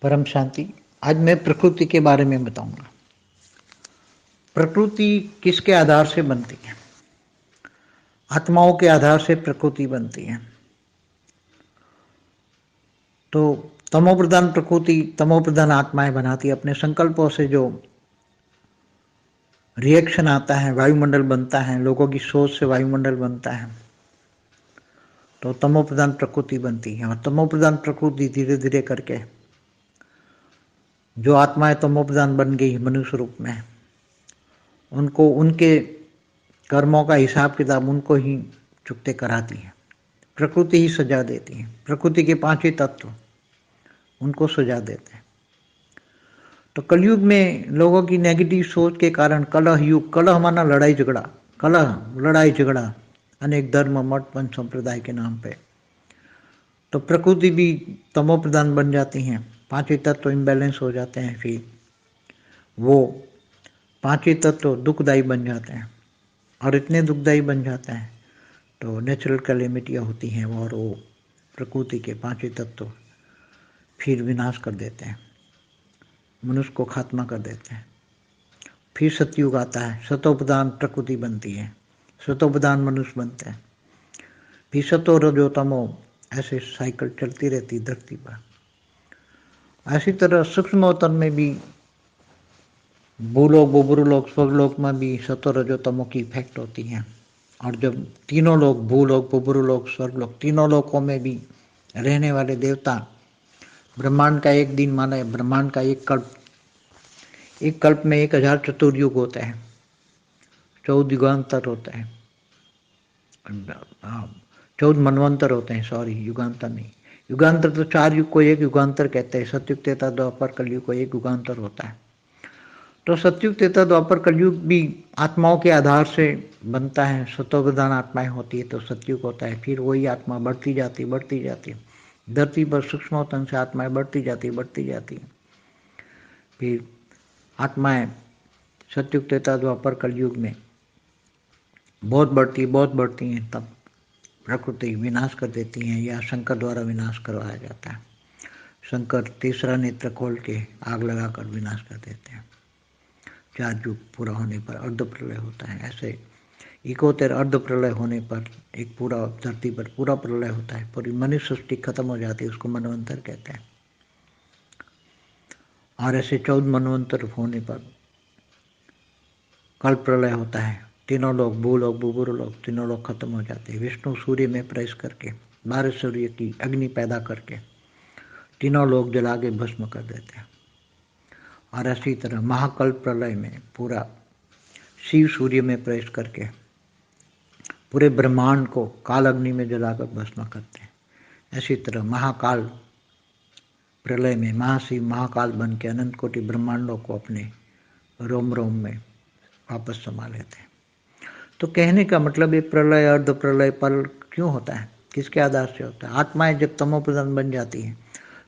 परम शांति। आज मैं प्रकृति के बारे में बताऊंगा। प्रकृति किसके आधार से बनती है? आत्माओं के आधार से प्रकृति बनती है। तो तमोप्रधान प्रकृति, तमोप्रधान आत्माएं बनाती है। अपने संकल्पों से जो रिएक्शन आता है, वायुमंडल बनता है, लोगों की सोच से वायुमंडल बनता है, तो तमोप्रधान प्रकृति बनती है। और तमोप्रधान प्रकृति धीरे धीरे करके जो आत्माएं तमोप्रधान बन गई मनुष्य रूप में, उनको उनके कर्मों का हिसाब किताब उनको ही चुकते कराती है। प्रकृति ही सजा देती है। प्रकृति के पांच ही तत्व उनको सजा देते हैं। तो कलयुग में लोगों की नेगेटिव सोच के कारण कलह युग, कलह माना लड़ाई झगड़ा, कलह लड़ाई झगड़ा अनेक धर्म मठ पंथ संप्रदाय के नाम पे, तो प्रकृति भी तमोप्रधान बन जाती हैं। पांचों तत्व इम्बैलेंस हो जाते हैं। फिर वो पांचों तत्व दुखदायी बन जाते हैं। और इतने दुखदायी बन जाते हैं तो नेचुरल कैलेमिटियाँ होती हैं, और वो प्रकृति के पांचों तत्व फिर विनाश कर देते हैं, मनुष्य को खात्मा कर देते हैं। फिर सतयुग आता है, सतोप्रधान प्रकृति बनती है, सतोप्रधान मनुष्य बनते हैं। फिर सतो रजो तमो, ऐसे साइकिल चलती रहती धरती पर। ऐसी तरह सूक्ष्म अवतार में भी भूलोक बुबुरुलोक स्वर्गलोक में भी सतो रजो तमो की इफेक्ट होती है। और जब तीनों लोग, भूलोक बुबुरुलोक स्वर्गलोक, तीनों लोकों में भी रहने वाले देवता, ब्रह्मांड का एक दिन माना है, ब्रह्मांड का एक कल्प में 1000 चतुर्युग होता है, 14 युगांतर होता है, 14 मनवंतर होते हैं। सॉरी, युगांतर नहीं, युगांतर तो 4 युग को एक युगांतर कहते हैं। सतयुग त्रेता द्वापर कलयुग को एक युगांतर होता है। तो सतयुग त्रेता द्वापर कलयुग भी आत्माओं के आधार से बनता है। सतोप्रधान आत्माएं होती है तो सतयुग होता है। फिर वही आत्मा बढ़ती जाती धरती पर सूक्ष्म तन से आत्माएं बढ़ती जाती। फिर आत्माएं सतयुग त्रेता द्वापर कलयुग में बहुत बढ़ती हैं, तब प्रकृति विनाश कर देती हैं, या शंकर द्वारा विनाश करवाया जाता है। शंकर तीसरा नेत्र खोल के आग लगाकर विनाश कर देते हैं। 4 युग पूरा होने पर अर्ध प्रलय होता है। ऐसे 71 अर्ध प्रलय होने पर एक पूरा धरती पर पूरा प्रलय होता है, पूरी मनुष्य सृष्टि खत्म हो जाती है, उसको मनवंतर कहते हैं। और ऐसे 14 मनवंतर होने पर कल प्रलय होता है। तीनों लोग, भूलोक बुबुरुलोक, तीनों लोग खत्म हो जाते हैं। विष्णु सूर्य में प्रवेश करके 12 सूर्य की अग्नि पैदा करके तीनों लोग जला के भस्म कर देते हैं। और ऐसी तरह महाकल्प प्रलय में पूरा शिव सूर्य में प्रवेश करके पूरे ब्रह्मांड को काल अग्नि में जलाकर भस्म करते हैं। ऐसी तरह महाकाल प्रलय में महाशिव महाकाल बन के अनंत कोटि ब्रह्मांडों को अपने रोम रोम में वापस समा लेते हैं। तो कहने का मतलब ये प्रलय, अर्ध प्रलय, पल क्यों होता है, किसके आधार से होता है? आत्माएं जब तमोप्रधान बन जाती हैं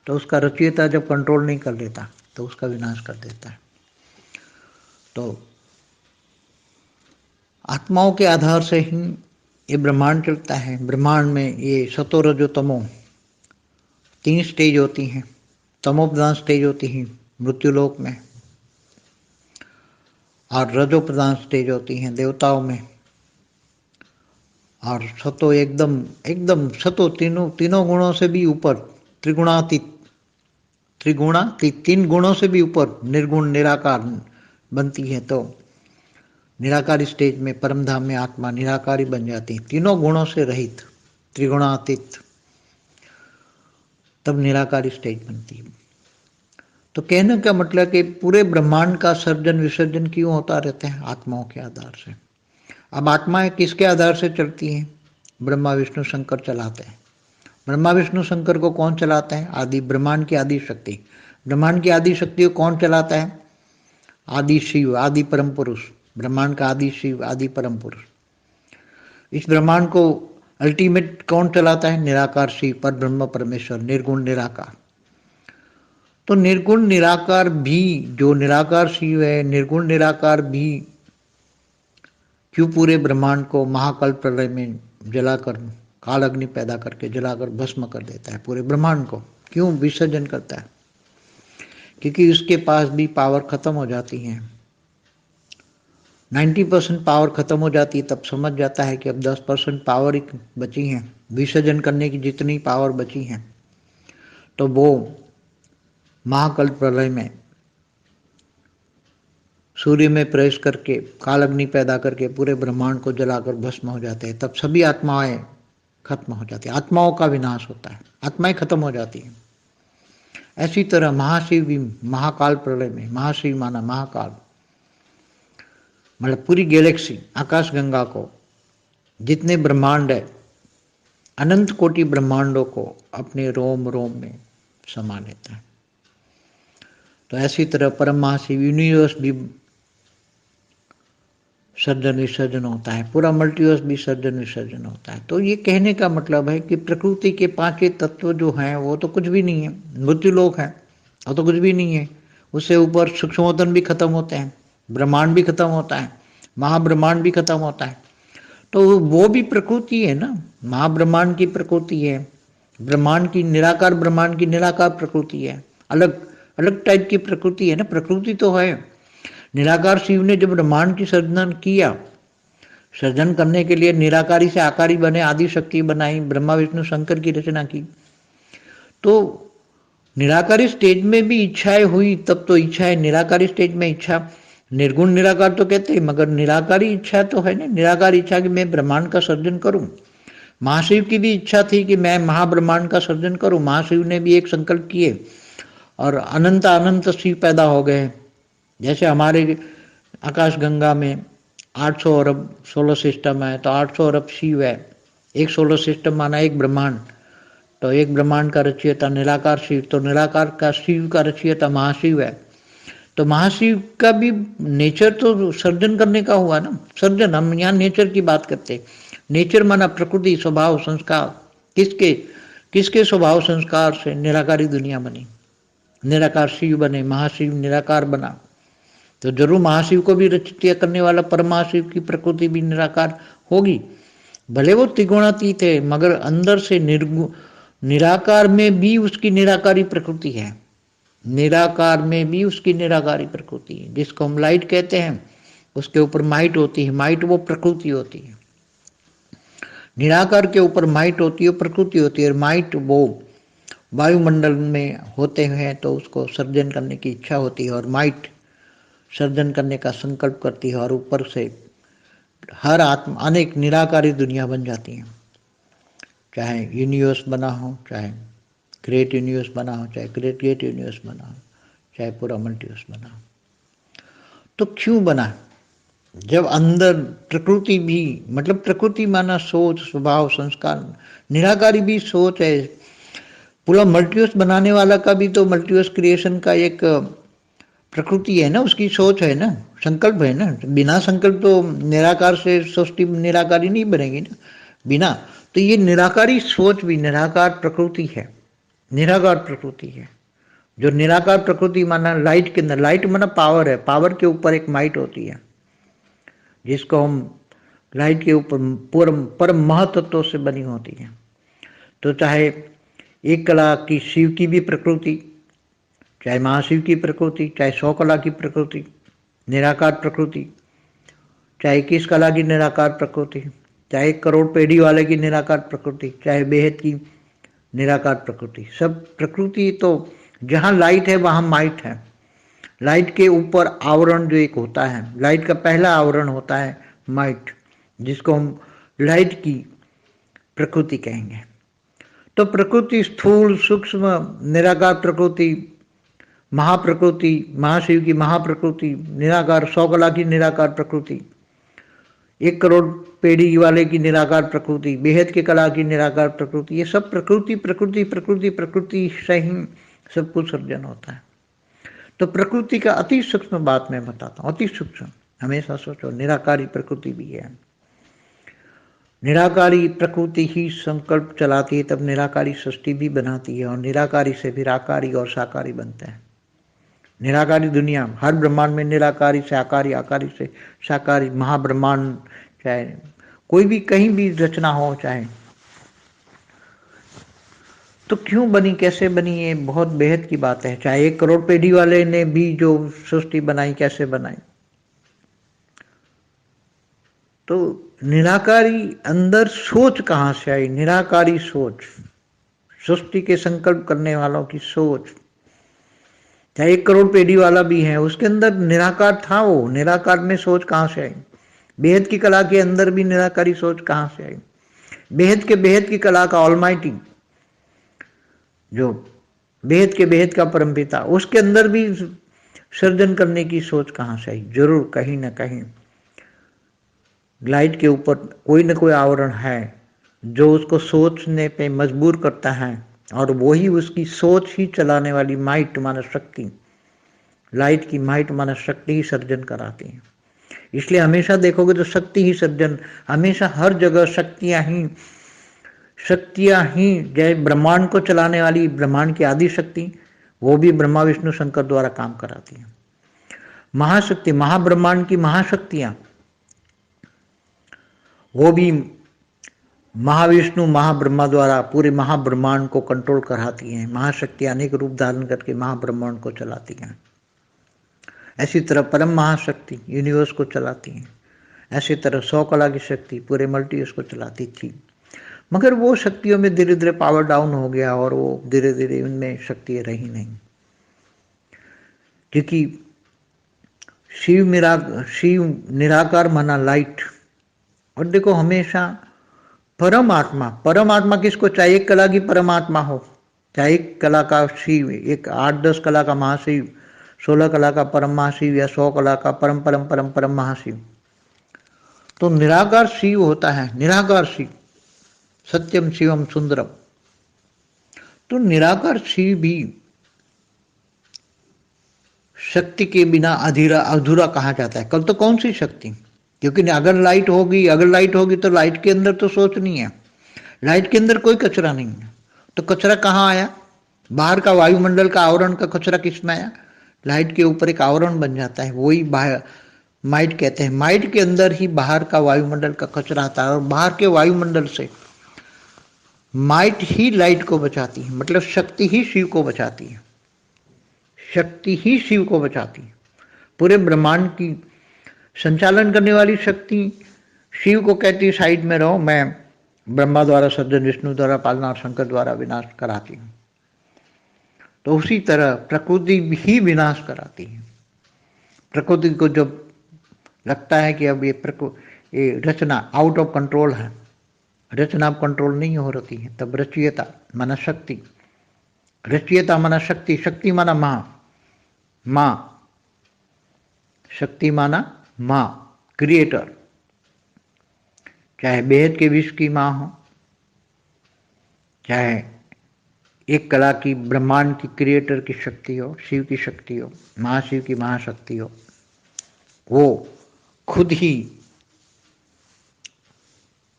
तो उसका रचयिता जब कंट्रोल नहीं कर लेता तो उसका विनाश कर देता है। तो आत्माओं के आधार से ही ये ब्रह्मांड चलता है। ब्रह्मांड में ये सतो रजो तमो 3 स्टेज होती हैं। तमोप्रधान स्टेज होती है मृत्युलोक में, और रजो प्रधान स्टेज होती हैं देवताओं में, और सतो एकदम सतो तीनों गुणों से भी ऊपर, त्रिगुणातीत 3 गुणों से भी ऊपर निर्गुण निराकार बनती है। तो निराकारी स्टेज में परमधाम में आत्मा निराकारी बन जाती है, तीनों गुणों से रहित, त्रिगुणातीत, तब निराकारी स्टेज बनती है। तो कहने का मतलब कि पूरे ब्रह्मांड का सर्जन विसर्जन क्यों होता रहता है? आत्माओं के आधार से। अब आत्माएं किसके आधार से चलती हैं? ब्रह्मा विष्णु शंकर चलाते हैं। ब्रह्मा विष्णु शंकर को कौन चलाता है? आदि ब्रह्मांड की आदि शक्ति। ब्रह्मांड की आदि शक्ति को कौन चलाता है? आदि शिव, आदि परम पुरुष। ब्रह्मांड का आदि शिव, आदि परम पुरुष। इस ब्रह्मांड को अल्टीमेट कौन चलाता है? निराकार शिव, पर ब्रह्म परमेश्वर, निर्गुण निराकार। तो निर्गुण निराकार भी, जो निराकार शिव है, निर्गुण निराकार भी क्यों पूरे ब्रह्मांड को महाकल्प प्रलय में जलाकर, काल अग्नि पैदा करके जलाकर भस्म कर देता है? पूरे ब्रह्मांड को क्यों विसर्जन करता है? क्योंकि उसके पास भी पावर खत्म हो जाती है। 90% पावर खत्म हो जाती है, तब समझ जाता है कि अब 10% पावर ही बची है, विसर्जन करने की जितनी पावर बची है। तो वो महाकल्प प्रलय में सूर्य में प्रवेश करके काल अग्नि पैदा करके पूरे ब्रह्मांड को जलाकर भस्म हो जाते हैं। तब सभी आत्माएं खत्म हो जाती है, आत्माओं का विनाश होता है, आत्माएं खत्म हो जाती हैं। ऐसी तरह महाशिव भी महाकाल प्रलय में, महाशिव माना महाकाल, मतलब पूरी गैलेक्सी आकाश गंगा को, जितने ब्रह्मांड है, अनंत कोटि ब्रह्मांडों को अपने रोम रोम में समा लेता है। तो ऐसी तरह परम महाशिव यूनिवर्स भी सर्जन विसर्जन होता है, पूरा मल्टीवर्स भी सर्जन विसर्जन होता है। तो ये कहने का मतलब है कि प्रकृति के पांचों तत्व जो हैं वो तो कुछ भी नहीं है, मृत्युलोक है, वो तो कुछ भी नहीं है। उससे ऊपर सूक्ष्मोतन भी खत्म होते हैं, ब्रह्मांड भी खत्म होता है, महाब्रह्मांड भी खत्म होता है। तो वो भी प्रकृति है ना, महाब्रह्मांड की प्रकृति है, ब्रह्मांड की निराकार, ब्रह्मांड की निराकार प्रकृति है, अलग अलग टाइप की प्रकृति है ना, प्रकृति तो है। निराकार शिव ने जब ब्रह्मांड की सर्जन किया, सर्जन करने के लिए निराकारी से आकारी बने, आदि शक्ति बनाई, ब्रह्मा विष्णु शंकर की रचना की। तो निराकारी स्टेज में भी इच्छाएं हुई, तब तो इच्छाएं निराकारी स्टेज में इच्छा, निर्गुण निराकार तो कहते हैं, मगर निराकारी इच्छा तो है ना, निराकार इच्छा कि मैं ब्रह्मांड का सर्जन करूं। महाशिव की भी इच्छा थी कि मैं महाब्रह्मांड का सर्जन करूं। महाशिव ने भी एक संकल्प किए और अनंत अनंत शिव पैदा हो गए। जैसे हमारे आकाश गंगा में 800 अरब सोलर सिस्टम है, तो 800 अरब शिव है, एक सोलर सिस्टम माना एक ब्रह्मांड, तो एक ब्रह्मांड का रचयिता निराकार शिव, तो निराकार का शिव का रचयिता महाशिव है। तो महाशिव का भी नेचर तो सर्जन करने का हुआ ना, सर्जन, हम यहाँ नेचर की बात करते हैं। नेचर माना प्रकृति, स्वभाव, संस्कार, किसके किसके स्वभाव संस्कार से निराकारी दुनिया बनी, निराकार शिव बने, महाशिव निराकार बना। तो जरूर महाशिव को भी रचित करने वाला परमाशिव की प्रकृति भी निराकार होगी, भले वो त्रिगुणातीत है, मगर अंदर से निराकार में भी उसकी निराकारी प्रकृति है, निराकार में भी उसकी निराकारी प्रकृति है। जिसको हम लाइट कहते हैं, उसके ऊपर माइट होती है, माइट वो प्रकृति होती है। निराकार के ऊपर माइट होती है, प्रकृति होती है, और माइट वो वायुमंडल में होते हैं तो उसको सर्जन करने की इच्छा होती है, और माइट सर्जन करने का संकल्प करती है, और ऊपर से हर आत्मा अनेक निराकारी दुनिया बन जाती है। चाहे यूनिवर्स बना हो, चाहे ग्रेट यूनिवर्स बना हो, चाहे ग्रेट यूनिवर्स बना हो, चाहे पूरा मल्टीवर्स बना हो। तो क्यों बना? जब अंदर प्रकृति भी, मतलब प्रकृति माना सोच, स्वभाव, संस्कार, निराकारी भी सोच है। पूरा मल्टीवर्स बनाने वाला का भी तो मल्टीवर्स क्रिएशन का एक प्रकृति है ना, उसकी सोच है ना, संकल्प है ना। बिना संकल्प तो निराकार से सृष्टि निराकारी नहीं बनेगी ना, बिना। तो ये निराकारी सोच भी निराकार प्रकृति है, निराकार प्रकृति है। जो निराकार प्रकृति माना लाइट के अंदर, लाइट माना पावर है, पावर के ऊपर एक माइट होती है, जिसको हम लाइट के ऊपर परम महतत्व से बनी होती है। तो चाहे एक कला की शिव की भी प्रकृति, चाहे महाशिव की प्रकृति, चाहे 100 कला की प्रकृति निराकार प्रकृति, चाहे 21 कला की निराकार प्रकृति, चाहे 1 करोड़ पेढ़ी वाले की निराकार प्रकृति, चाहे बेहद की निराकार प्रकृति, सब प्रकृति। तो जहाँ लाइट है वहाँ माइट है। लाइट के ऊपर आवरण जो एक होता है, लाइट का पहला आवरण होता है माइट, जिसको हम लाइट की प्रकृति कहेंगे। तो प्रकृति स्थूल, सूक्ष्म, निराकार प्रकृति, महाप्रकृति, महाशिव की महाप्रकृति, निराकार 100 कला की निराकार प्रकृति, 1 करोड़ पेढ़ी वाले की निराकार प्रकृति, बेहद के कला की निराकार प्रकृति, ये सब प्रकृति प्रकृति प्रकृति प्रकृति से ही सब कुछ सर्जन होता है। तो प्रकृति का अति सूक्ष्म बात मैं बताता हूँ, अति सूक्ष्म। हमेशा सोचो निराकारी प्रकृति भी है, निराकारी प्रकृति ही संकल्प चलाती है, तब निराकारी सृष्टि भी बनाती है, और निराकारी से फिर आकारी और साकारी बनते हैं। निराकारी दुनिया, हर ब्रह्मांड में निराकारी से आकारी, आकारी से साकारी, महाब्रह्मांड, चाहे कोई भी कहीं भी रचना हो, चाहे तो क्यों बनी, कैसे बनी, ये बहुत बेहद की बात है। चाहे 1 करोड़ पेढ़ी वाले ने भी जो सृष्टि बनाई, कैसे बनाई, तो निराकारी अंदर सोच कहाँ से आई, निराकारी सोच, सृष्टि के संकल्प करने वालों की सोच। चाहे 1 करोड़ पेढ़ी वाला भी है, उसके अंदर निराकार था, वो निराकार में सोच कहाँ से आई। बेहद की कला के अंदर भी निराकारी सोच कहाँ से आई। बेहद की कला का ऑलमाइटी, जो बेहद का परमपिता, उसके अंदर भी सर्जन करने की सोच कहाँ से आई। जरूर कहीं ना कहीं लाइट के ऊपर कोई ना कोई आवरण है जो उसको सोचने पे मजबूर करता है, और वही उसकी सोच ही चलाने वाली माइट मानस शक्ति, लाइट की माइट मानस शक्ति ही सर्जन कराती है। इसलिए हमेशा देखोगे तो शक्ति ही सर्जन, हमेशा हर जगह शक्तियां ही, जैसे ब्रह्मांड को चलाने वाली ब्रह्मांड की आदि शक्ति, वो भी ब्रह्मा विष्णु शंकर द्वारा काम कराती है। महाशक्ति, महाब्रह्मांड की महाशक्तियां, वो भी महाविष्णु महाब्रह्मा द्वारा पूरे महाब्रह्मांड को कंट्रोल कराती हैं। महाशक्ति अनेक रूप धारण करके महाब्रह्मांड को चलाती हैं। ऐसी तरह परम महाशक्ति यूनिवर्स को चलाती हैं। ऐसी तरह 100 कला की शक्ति पूरे मल्टीवर्स को चलाती थी। मगर वो शक्तियों में धीरे धीरे पावर डाउन हो गया, और वो धीरे धीरे उनमें शक्ति रही नहीं, क्योंकि शिव निराकार माना लाइट। और देखो हमेशा परमात्मा, परमात्मा किसको चाहिए, 1 कला की परमात्मा हो, चाहे 1 कला का शिव, एक 8-10 कला का महाशिव, 16 कला का परम महाशिव, या 100 कला का परम परम परम परम महाशिव, तो निराकार शिव होता है। निराकार शिव, सत्यम शिवम सुंदरम। तो निराकार शिव भी शक्ति के बिना अधूरा कहा जाता है। कल तो कौन सी शक्ति, क्योंकि अगर लाइट होगी तो लाइट के अंदर तो सोच नहीं है, लाइट के अंदर कोई कचरा नहीं है, तो कचरा कहाँ आया, बाहर का वायुमंडल का आवरण का कचरा किसमें आया, लाइट के ऊपर एक आवरण बन जाता है, वही माइट कहते हैं। माइट के अंदर ही बाहर का वायुमंडल का कचरा आता है, और बाहर के वायुमंडल से माइट ही लाइट को बचाती है, मतलब शक्ति ही शिव को बचाती है, शक्ति ही शिव को बचाती है। पूरे ब्रह्मांड की संचालन करने वाली शक्ति शिव को कहती है साइड में रहो, मैं ब्रह्मा द्वारा सर्जन, विष्णु द्वारा पालना और शंकर द्वारा विनाश कराती हूँ। तो उसी तरह प्रकृति ही विनाश कराती है। प्रकृति को जब लगता है कि अब ये रचना आउट ऑफ कंट्रोल है, रचना अब कंट्रोल नहीं हो रही है, तब रचयिता माना शक्ति, रचयिता माना शक्ति, शक्ति माना माँ, शक्ति माना माँ, क्रिएटर, चाहे बेहद के विश्व की माँ हो, चाहे 1 कला की ब्रह्मांड की क्रिएटर की शक्ति हो, शिव की शक्ति हो, महाशिव की महाशक्ति हो, वो खुद ही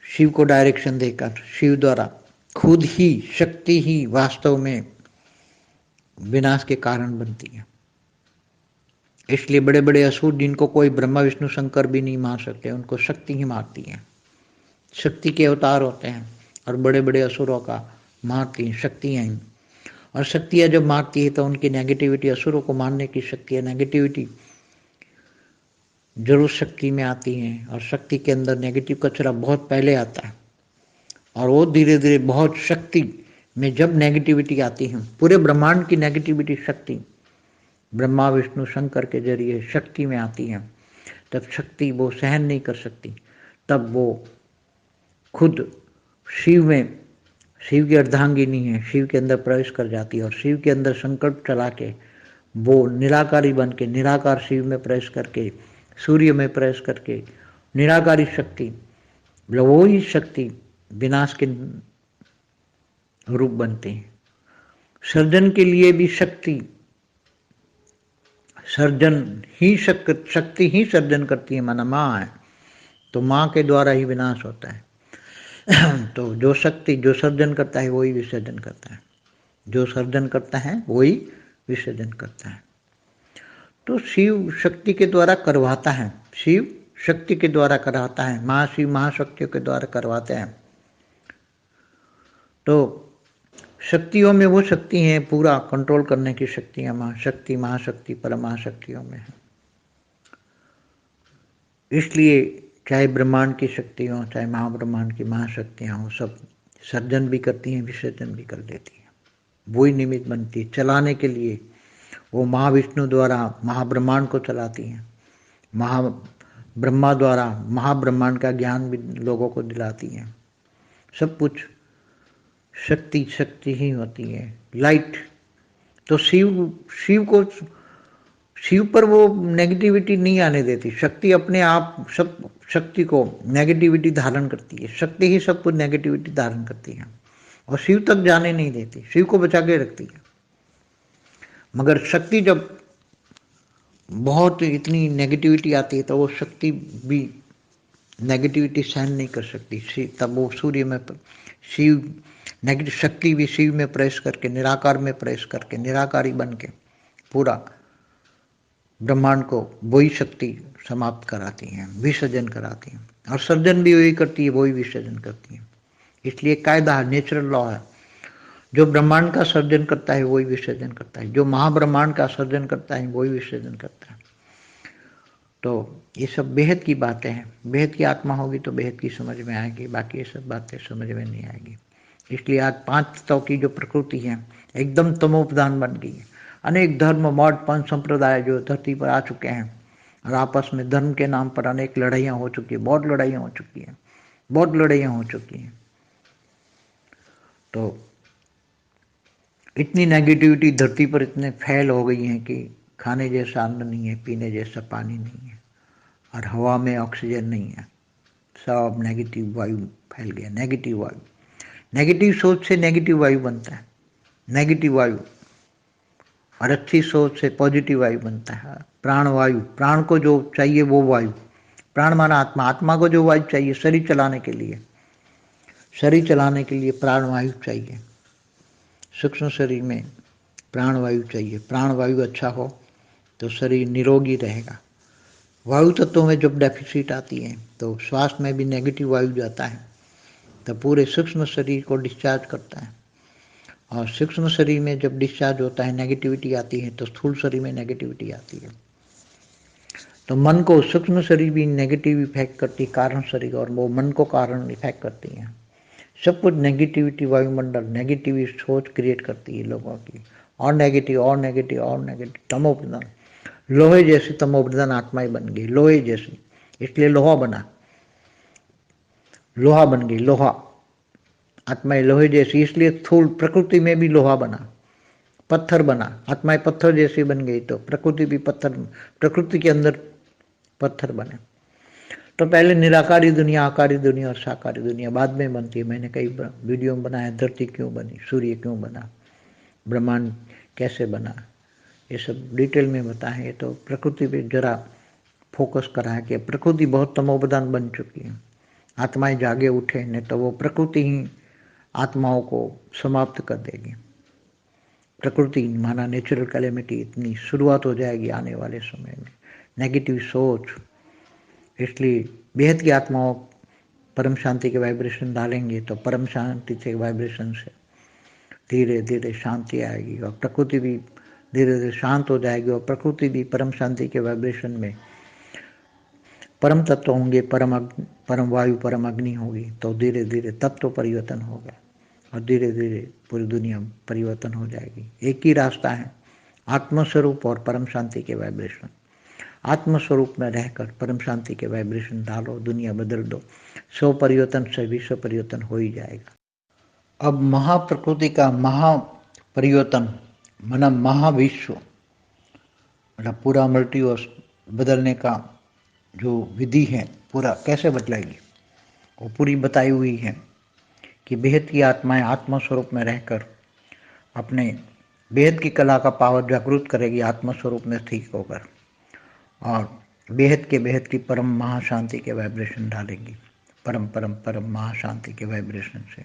शिव को डायरेक्शन देकर, शिव द्वारा खुद ही शक्ति ही वास्तव में विनाश के कारण बनती है। इसलिए बड़े बड़े असुर जिनको कोई ब्रह्मा विष्णु शंकर भी नहीं मार सकते, उनको शक्ति ही मारती है। शक्ति के अवतार होते हैं, और बड़े बड़े असुरों का मारती हैं शक्तियाँ ही। और शक्तियाँ जब मारती है तो उनकी नेगेटिविटी, असुरों को मारने की शक्तियाँ, नेगेटिविटी जरूर शक्ति में आती हैं, और शक्ति के अंदर नेगेटिव कचरा बहुत पहले आता है, और वो धीरे धीरे बहुत शक्ति में जब नेगेटिविटी आती है, पूरे ब्रह्मांड की नेगेटिविटी शक्ति ब्रह्मा विष्णु शंकर के जरिए शक्ति में आती है, तब शक्ति वो सहन नहीं कर सकती, तब वो खुद शिव की अर्धांगिनी है, शिव के अंदर प्रवेश कर जाती है, और शिव के अंदर संकल्प चला के वो निराकारी बन के, निराकार शिव में प्रवेश करके, सूर्य में प्रवेश करके, निराकारी शक्ति, वो ही शक्ति विनाश के रूप बनते हैं। सर्जन के लिए भी शक्ति, सर्जन ही शक्ति ही सर्जन करती है, माना माँ है, तो माँ के द्वारा ही विनाश होता है। तो जो शक्ति जो सर्जन करता है वही विसर्जन करता है, जो सर्जन करता है वही विसर्जन करता है। तो शिव शक्ति के द्वारा करवाता है, शिव शक्ति के द्वारा करवाता है, महाशिव महाशक्तियों के द्वारा करवाते हैं। तो शक्तियों में वो शक्ति है पूरा कंट्रोल करने की शक्तियां महाशक्ति महाशक्ति परमहाशक्तियों में है। इसलिए चाहे ब्रह्मांड की शक्ति हो चाहे महाब्रह्मांड की महाशक्तियां हो, सब सर्जन भी करती हैं विसर्जन भी कर देती हैं। वही निमित्त बनती है चलाने के लिए। वो महाविष्णु द्वारा महाब्रह्मांड को चलाती हैं, महाब्रह्मा द्वारा महाब्रह्मांड का ज्ञान भी लोगों को दिलाती हैं। सब कुछ शक्ति शक्ति ही होती है। लाइट तो शिव पर वो नेगेटिविटी नहीं आने देती। शक्ति अपने आप सब शक्ति को नेगेटिविटी धारण करती है। शक्ति ही सब कुछ नेगेटिविटी धारण करती है और शिव तक जाने नहीं देती, शिव को बचा के रखती है। मगर शक्ति जब बहुत इतनी नेगेटिविटी आती है तो वो शक्ति भी नेगेटिविटी सहन नहीं कर सकती। तब वो सूर्य में शिव नेगेटिव शक्ति भी शिव में प्रवेश करके निराकार में प्रवेश करके निराकारी बन के पूरा ब्रह्मांड को वही शक्ति समाप्त कराती हैं, विसर्जन कराती हैं। और सर्जन भी वही करती है, वही विसर्जन करती है। इसलिए कायदा नेचुरल लॉ है, जो ब्रह्मांड का सर्जन करता है वही विसर्जन करता है, जो महाब्रह्मांड का सर्जन करता है वही विसर्जन करता है। तो ये सब बेहद की बातें हैं। बेहद की आत्मा होगी तो बेहद की समझ में आएगी, बाकी ये सब बातें समझ में नहीं आएगी। इसलिए आज 5 तत्वों की जो प्रकृति है एकदम तमोप्रधान बन गई है। अनेक धर्म मठ पंथ संप्रदाय जो धरती पर आ चुके हैं और आपस में धर्म के नाम पर अनेक लड़ाइयाँ हो चुकी है, बहुत लड़ाइयाँ हो चुकी हैं, बहुत लड़ाइयाँ हो चुकी हैं। तो इतनी नेगेटिविटी धरती पर इतने फैल हो गई है कि खाने जैसा अन्न नहीं है, पीने जैसा पानी नहीं है और हवा में ऑक्सीजन नहीं है। सब नेगेटिव वायु फैल गया। नेगेटिव वायु, नेगेटिव सोच से नेगेटिव वायु बनता है, नेगेटिव वायु। और अच्छी सोच से पॉजिटिव वायु बनता है। प्राण वायु, प्राण को जो चाहिए वो वायु। प्राण माना आत्मा, आत्मा को जो वायु चाहिए शरीर चलाने के लिए, शरीर चलाने के लिए प्राण वायु चाहिए। सूक्ष्म शरीर में प्राण वायु चाहिए। प्राण वायु अच्छा हो तो शरीर निरोगी रहेगा। वायु तत्वों में जब डेफिसिट आती है तो श्वास में भी नेगेटिव वायु जाता है तो पूरे सूक्ष्म शरीर को डिस्चार्ज करता है। और सूक्ष्म शरीर में जब डिस्चार्ज होता है नेगेटिविटी आती है तो स्थूल शरीर में नेगेटिविटी आती है। तो मन को सूक्ष्म शरीर भी नेगेटिव इफेक्ट करती है, कारण शरीर, और वो मन को कारण इफेक्ट करती है। सब कुछ नेगेटिविटी वायुमंडल नेगेटिव सोच क्रिएट करती है लोगों की, और नेगेटिव और नेगेटिव और नेगेटिव। तमोप्रधान, लोहे जैसी तमोप्रधान आत्माएं बन गई, लोहे जैसी। इसलिए लोहा बना, लोहा बन गई, लोहा आत्माएं लोहे जैसी। इसलिए स्थूल प्रकृति में भी लोहा बना, पत्थर बना। आत्माएं पत्थर जैसी बन गई तो प्रकृति भी पत्थर, प्रकृति के अंदर पत्थर बने। तो पहले निराकारी दुनिया, आकारी दुनिया और साकारी दुनिया बाद में बनती है। मैंने कई वीडियो में बनाया, धरती क्यों बनी, सूर्य क्यों बना, ब्रह्मांड कैसे बना, ये सब डिटेल में बताएं। ये तो प्रकृति पे जरा फोकस करा है कि प्रकृति बहुत तमोप्रधान बन चुकी है। आत्माएं जागे उठे, नहीं तो वो प्रकृति ही आत्माओं को समाप्त कर देगी। प्रकृति माना नेचुरल कैलेमिटी इतनी शुरुआत हो जाएगी आने वाले समय में, नेगेटिव सोच। इसलिए बेहद की आत्माओं परम शांति के वाइब्रेशन डालेंगे तो परम शांति के वाइब्रेशन से धीरे धीरे शांति आएगी और प्रकृति भी धीरे धीरे शांत हो जाएगी और प्रकृति भी परम शांति के वाइब्रेशन में परम तत्व होंगे, परम वायु परम अग्नि होगी। तो धीरे धीरे तत्व परिवर्तन होगा और धीरे धीरे पूरी दुनिया परिवर्तन हो जाएगी। एक ही रास्ता है, आत्मस्वरूप और परम शांति के वाइब्रेशन। आत्मस्वरूप में रहकर परम शांति के वाइब्रेशन डालो, दुनिया बदल दो। स्व परिवर्तन से विश्व परिवर्तन हो ही जाएगा। अब महाप्रकृति का महापरिवर्तन माना महाविश्व, मतलब पूरा मल्टीवर्स बदलने का जो विधि है पूरा कैसे बदलाएगी वो पूरी बताई हुई है कि बेहद की आत्माएं आत्मस्वरूप में रहकर अपने बेहद की कला का पावर जागृत करेगी आत्मस्वरूप में ठीक होकर, और बेहद की परम महाशांति के वाइब्रेशन डालेंगी। परम परम परम महाशांति के वाइब्रेशन से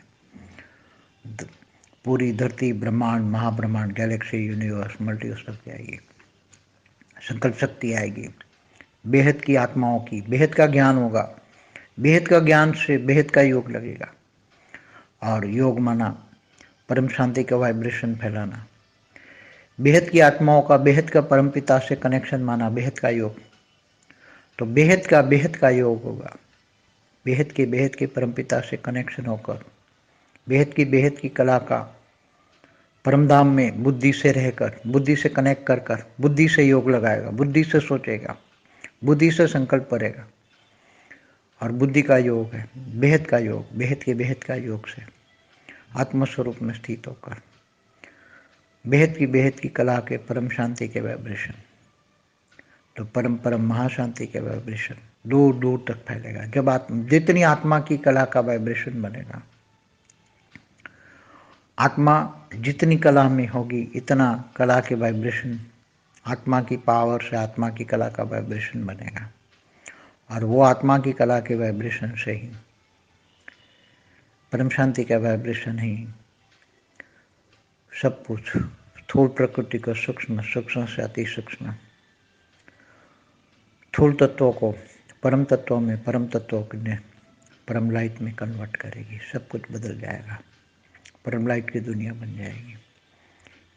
पूरी धरती, ब्रह्मांड, महाब्रह्मांड, गैलेक्सी, यूनिवर्स, मल्टीवर्स तक जाएगी। संकल्प शक्ति आएगी बेहद की आत्माओं की। बेहद का ज्ञान होगा, बेहद का ज्ञान से बेहद का योग लगेगा। और योग माना परम शांति का वाइब्रेशन फैलाना। बेहद की आत्माओं का बेहद का परमपिता से कनेक्शन माना बेहद का योग, तो बेहद का योग होगा। बेहद के परमपिता से कनेक्शन होकर बेहद की कला का परमधाम में बुद्धि से रहकर, बुद्धि से कनेक्ट कर कर, बुद्धि से योग लगाएगा, बुद्धि से सोचेगा, बुद्धि से संकल्प करेगा। और बुद्धि का योग है बेहद का योग, बेहद का योग से आत्मस्वरूप में स्थित होकर बेहद की कला के परम शांति के वाइब्रेशन, तो परम महाशांति के वाइब्रेशन दूर दूर तक फैलेगा। जब जितनी आत्मा की कला का वाइब्रेशन बनेगा, आत्मा जितनी कला में होगी, इतना कला के वाइब्रेशन, आत्मा की पावर से आत्मा की कला का वाइब्रेशन बनेगा। और वो आत्मा की कला के वाइब्रेशन से ही, परम शांति का वाइब्रेशन ही सब कुछ स्थूल प्रकृति को सूक्ष्म, सूक्ष्म से अति सूक्ष्म, स्थूल तत्वों को परम तत्वों में, परम तत्वों ने परम लाइट में कन्वर्ट करेगी। सब कुछ बदल जाएगा, परम लाइट की दुनिया बन जाएगी।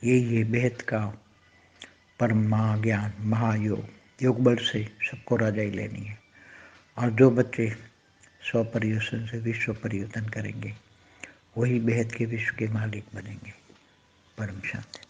यही है बेहद का परम महाज्ञान, महायोग। योग बल से सबको राजाई लेनी है। और जो बच्चे स्वपरिवर्तन से विश्व परिवर्तन करेंगे, वही बेहद के विश्व के मालिक बनेंगे। परम शांति।